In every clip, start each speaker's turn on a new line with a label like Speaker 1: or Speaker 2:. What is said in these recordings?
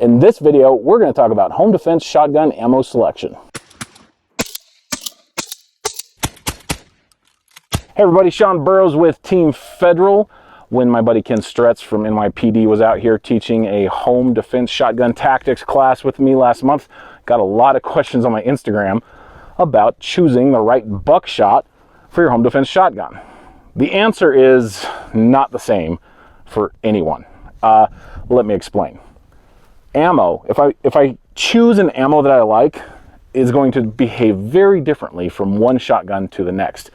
Speaker 1: In this video, we're going to talk about home defense shotgun ammo selection. Hey everybody, Sean Burrows with Team Federal. When my buddy Ken Stretz from NYPD was out here teaching a home defense shotgun tactics class with me last month, got a lot of questions on my Instagram about choosing the right buckshot for your home defense shotgun. The answer is not the same for anyone. Let me explain. Ammo, if I choose an ammo that I like, is going to behave very differently from one shotgun to the next.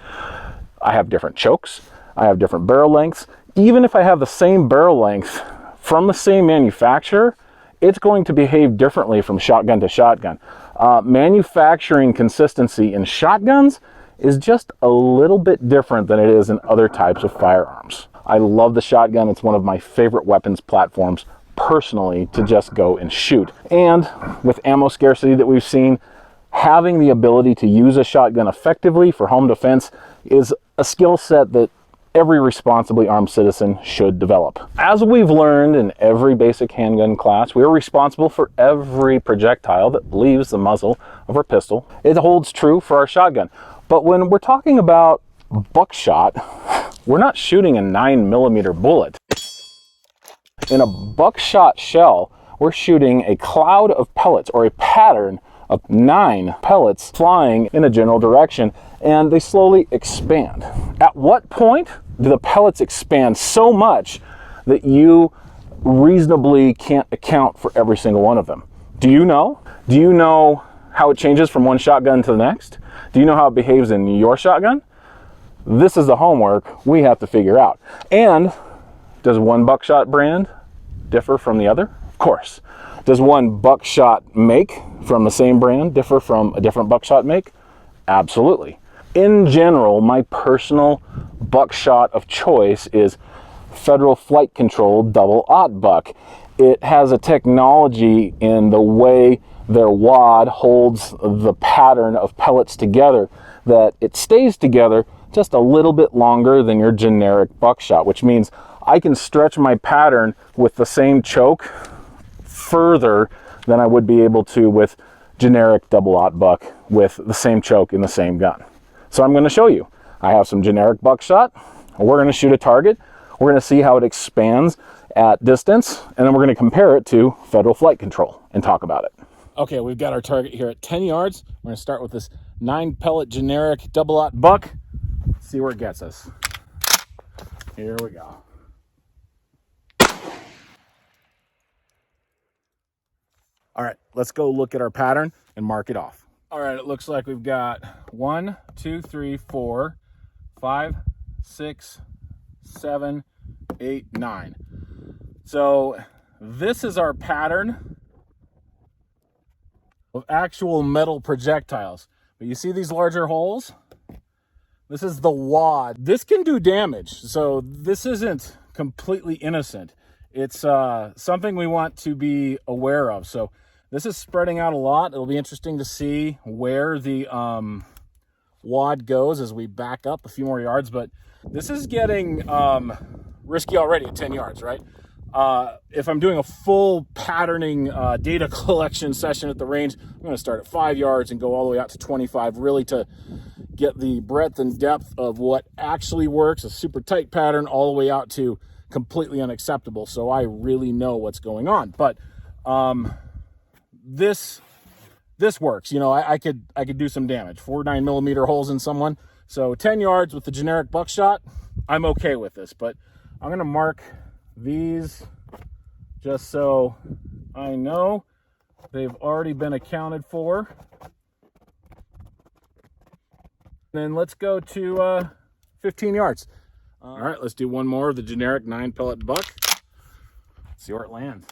Speaker 1: I have different chokes, I have different barrel lengths. Even if I have the same barrel length from the same manufacturer, it's going to behave differently from shotgun to shotgun. Manufacturing consistency in shotguns is just a little bit different than it is in other types of firearms. I love the shotgun. It's one of my favorite weapons platforms personally to just go and shoot. And with ammo scarcity that we've seen, having the ability to use a shotgun effectively for home defense is a skill set that every responsibly armed citizen should develop. As we've learned in every basic handgun class, we are responsible for every projectile that leaves the muzzle of our pistol. It holds true for our shotgun. But when we're talking about buckshot, we're not shooting a 9mm bullet. In a buckshot shell, we're shooting a cloud of pellets, or a pattern of 9 pellets flying in a general direction, and they slowly expand. At what point do the pellets expand so much that you reasonably can't account for every single one of them? Do you know? Do you know how it changes from one shotgun to the next? Do you know how it behaves in your shotgun? This is the homework we have to figure out. And does one buckshot brand differ from the other? Of course. Does one buckshot make from the same brand differ from a different buckshot make? Absolutely. In general, my personal buckshot of choice is Federal FLITE Control double-aught buck. It has a technology in the way their wad holds the pattern of pellets together that it stays together just a little bit longer than your generic buckshot, which means I can stretch my pattern with the same choke further than I would be able to with generic double-aught buck with the same choke in the same gun. So I'm going to show you. I have some generic buckshot. We're going to shoot a target. We're going to see how it expands at distance, and then we're going to compare it to Federal FLITE Control and talk about it. Okay, we've got our target here at 10 yards. We're going to start with this 9-pellet generic double-aught buck. See where it gets us. Here we go. All right, let's go look at our pattern and mark it off. All right, it looks like we've got 1, 2, 3, 4, 5, 6, 7, 8, 9. So this is our pattern of actual metal projectiles. But you see these larger holes? This is the wad. This can do damage, so this isn't completely innocent. It's something we want to be aware of. So this is spreading out a lot. It'll be interesting to see where the wad goes as we back up a few more yards, but this is getting risky already at 10 yards, right? If I'm doing a full patterning data collection session at the range, I'm going to start at 5 yards and go all the way out to 25, really to get the breadth and depth of what actually works, a super tight pattern, all the way out to completely unacceptable, so I really know what's going on. But this works. You know, I could do some damage. 4 9mm holes in someone. So 10 yards with the generic buckshot, I'm okay with this. But I'm going to mark these just so I know they've already been accounted for. Then let's go to 15 yards. All right, let's do one more of the generic 9-pellet buck. See where it lands.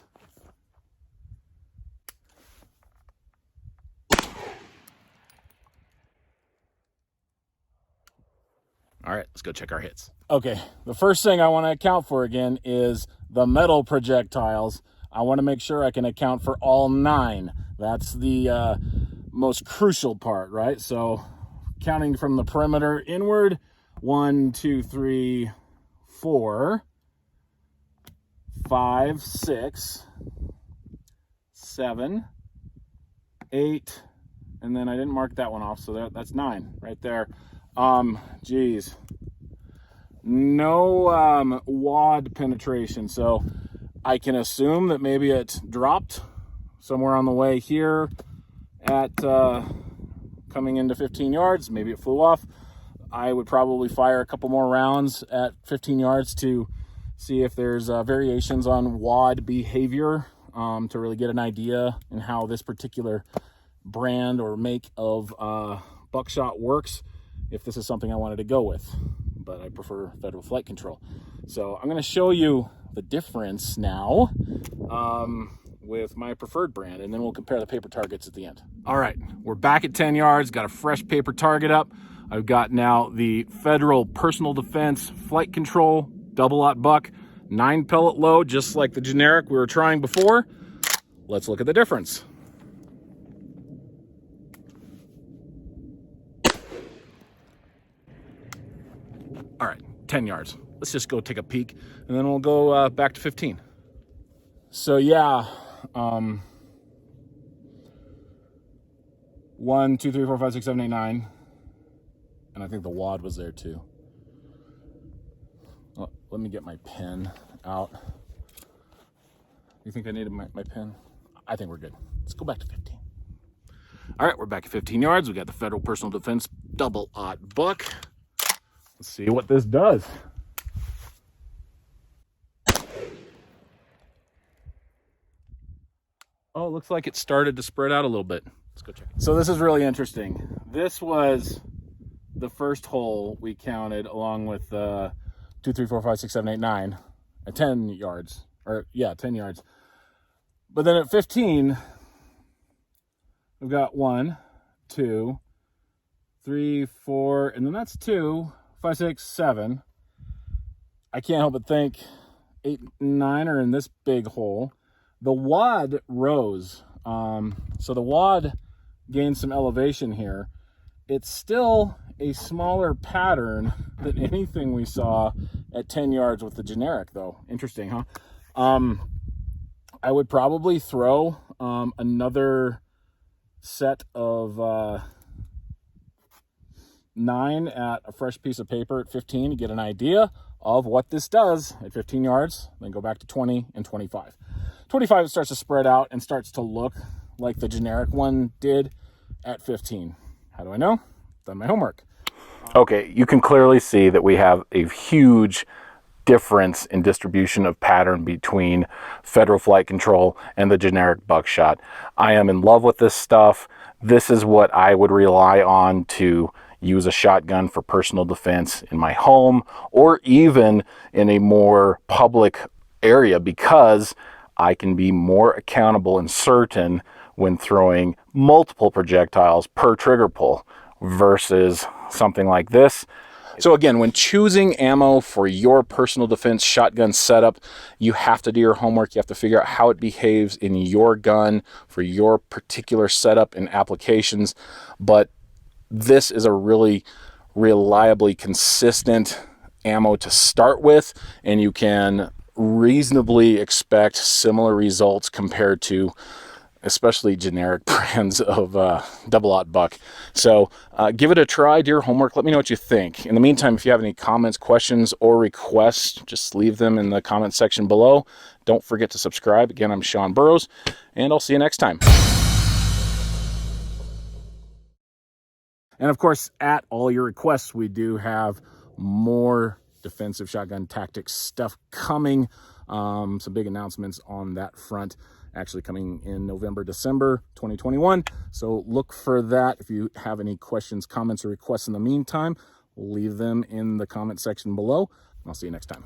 Speaker 1: All right, let's go check our hits. Okay, the first thing I want to account for again is the metal projectiles. I want to make sure I can account for all 9. That's the most crucial part, right? So counting from the perimeter inward, 1, 2, 3, 4, 5, 6, 7, 8, and then I didn't mark that one off, so that's 9 right there. Geez, no wad penetration, so I can assume that maybe it dropped somewhere on the way here at coming into 15 yards. Maybe it flew off. I would probably fire a couple more rounds at 15 yards to see if there's variations on wad behavior, to really get an idea in how this particular brand or make of buckshot works, if this is something I wanted to go with. But I prefer Federal FLITE Control. So I'm going to show you the difference now with my preferred brand, and then we'll compare the paper targets at the end. All right, we're back at 10 yards, got a fresh paper target up. I've got now the Federal Personal Defense FLITE Control double-aught buck, 9 pellet load, just like the generic we were trying before. Let's look at the difference. All right, 10 yards. Let's just go take a peek, and then we'll go back to 15. So yeah, 1, 2, 3, 4, 5, 6, 7, 8, 9. And I think the wad was there too. Well, let me get my pen out. You think I needed my pen? I think we're good. Let's go back to 15. All right, we're back at 15 yards. We got the Federal Personal Defense double-aught buck. Let's see what this does. Oh, it looks like it started to spread out a little bit. Let's go check it. So this is really interesting. This was the first hole we counted along with 2, 3, 4, 5, 6, 7, 8, 9 at 10 yards. Or yeah, 10 yards. But then at 15, we've got 1, 2, 3, 4, and then that's 2, 5, 6, 7. I can't help but think 8 and 9 are in this big hole. The wad rose. So the wad gained some elevation here. It's still a smaller pattern than anything we saw at 10 yards with the generic, though. Interesting, huh? I would probably throw another set of 9 at a fresh piece of paper at 15 to get an idea of what this does at 15 yards, then go back to 20 and 25. 25, it starts to spread out and starts to look like the generic one did at 15. How do I know? Done my homework. Okay, you can clearly see that we have a huge difference in distribution of pattern between Federal FLITE Control and the generic buckshot. I am in love with this stuff. This is what I would rely on to use a shotgun for personal defense in my home or even in a more public area, because I can be more accountable and certain when throwing multiple projectiles per trigger pull versus something like this. So again, when choosing ammo for your personal defense shotgun setup, you have to do your homework. You have to figure out how it behaves in your gun for your particular setup and applications. But this is a really reliably consistent ammo to start with, and you can reasonably expect similar results compared to especially generic brands of double-aught buck. So give it a try, do your homework, let me know what you think. In the meantime, if you have any comments, questions, or requests, just leave them in the comment section below. Don't forget to subscribe. Again, I'm Sean Burrows, and I'll see you next time. And of course, at all your requests, we do have more defensive shotgun tactics stuff coming. Some big announcements on that front actually coming in November, December 2021. So look for that. If you have any questions, comments, or requests in the meantime, leave them in the comment section below. I'll see you next time.